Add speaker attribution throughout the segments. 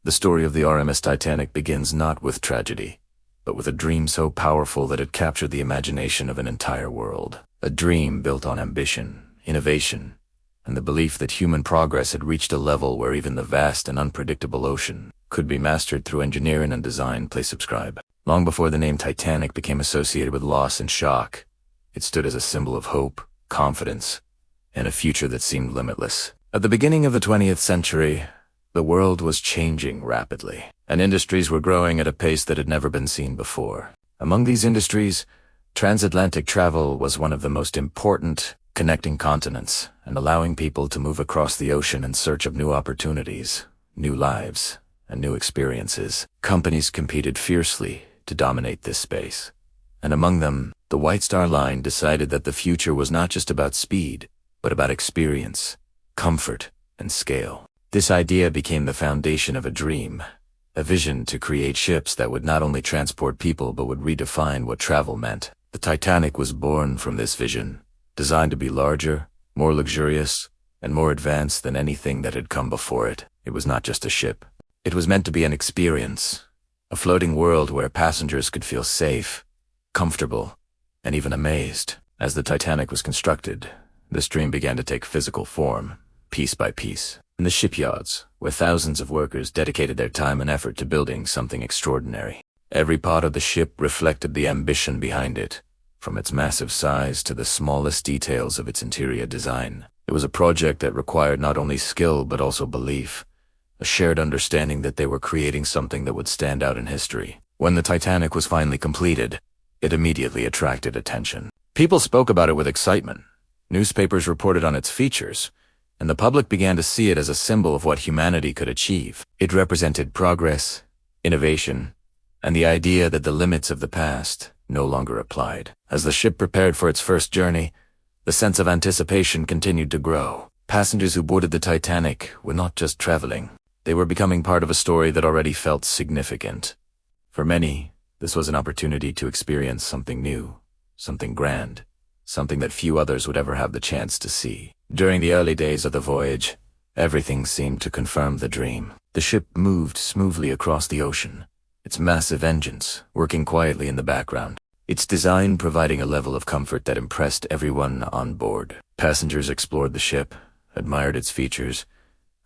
Speaker 1: The story of the RMS Titanic begins not with tragedy, but with a dream so powerful that it captured the imagination of an entire world. A dream built on ambition, innovation, and the belief that human progress had reached a level where even the vast and unpredictable ocean could be mastered through engineering and design. Please subscribe. Long before the name Titanic became associated with loss and shock, it stood as a symbol of hope, confidence, and a future that seemed limitless. At the beginning of the 20th century, the world was changing rapidly, and industries were growing at a pace that had never been seen before. Among these industries, transatlantic travel was one of the most important, connecting continents and allowing people to move across the ocean in search of new opportunities, new lives, and new experiences. Companies competed fiercely to dominate this space, and among them, the White Star Line decided that the future was not just about speed, but about experience, comfort, and scale. This idea became the foundation of a dream, a vision to create ships that would not only transport people but would redefine what travel meant. The Titanic was born from this vision, designed to be larger, more luxurious, and more advanced than anything that had come before it. It was not just a ship. It was meant to be an experience, a floating world where passengers could feel safe, comfortable, and even amazed. As the Titanic was constructed, this dream began to take physical form, piece by piece. In the shipyards, where thousands of workers dedicated their time and effort to building something extraordinary. Every part of the ship reflected the ambition behind it, from its massive size to the smallest details of its interior design. It was a project that required not only skill but also belief, a shared understanding that they were creating something that would stand out in history. When the Titanic was finally completed, it immediately attracted attention. People spoke about it with excitement. Newspapers reported on its features, and the public began to see it as a symbol of what humanity could achieve. It represented progress, innovation, and the idea that the limits of the past no longer applied. As the ship prepared for its first journey, the sense of anticipation continued to grow. Passengers who boarded the Titanic were not just traveling. They were becoming part of a story that already felt significant. For many, this was an opportunity to experience something new, something grand, something that few others would ever have the chance to see. During the early days of the voyage, everything seemed to confirm the dream. The ship moved smoothly across the ocean, its massive engines working quietly in the background, its design providing a level of comfort that impressed everyone on board. Passengers explored the ship, admired its features,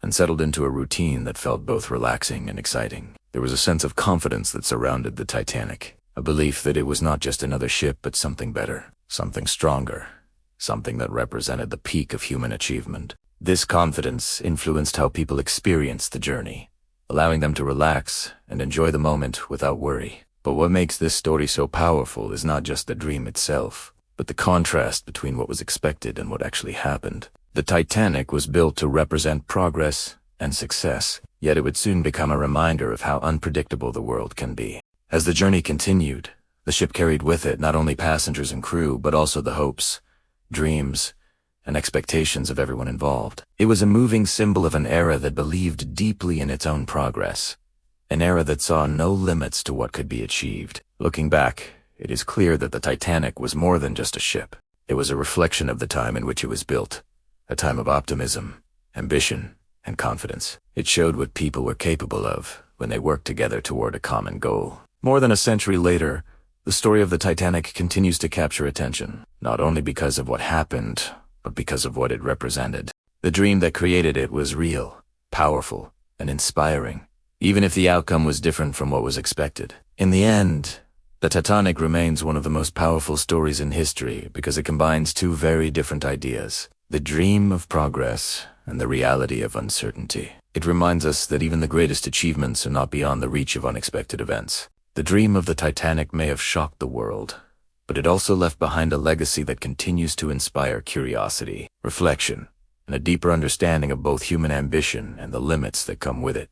Speaker 1: and settled into a routine that felt both relaxing and exciting. There was a sense of confidence that surrounded the Titanic, a belief that it was not just another ship but something better, something stronger, something that represented the peak of human achievement. This confidence influenced how people experienced the journey, allowing them to relax and enjoy the moment without worry. But what makes this story so powerful is not just the dream itself, but the contrast between what was expected and what actually happened. The Titanic was built to represent progress and success, yet it would soon become a reminder of how unpredictable the world can be. As the journey continued, the ship carried with it not only passengers and crew, but also the hopes, dreams, and expectations of everyone involved. It was a moving symbol of an era that believed deeply in its own progress, an era that saw no limits to what could be achieved. Looking back, it is clear that the Titanic was more than just a ship. It was a reflection of the time in which it was built, a time of optimism, ambition, and confidence. It showed what people were capable of when they worked together toward a common goal. More than a century later, the story of the Titanic continues to capture attention, not only because of what happened, but because of what it represented. The dream that created it was real, powerful, and inspiring, even if the outcome was different from what was expected. In the end, the Titanic remains one of the most powerful stories in history because it combines two very different ideas: the dream of progress and the reality of uncertainty. It reminds us that even the greatest achievements are not beyond the reach of unexpected events. The dream of the Titanic may have shocked the world, but it also left behind a legacy that continues to inspire curiosity, reflection, and a deeper understanding of both human ambition and the limits that come with it.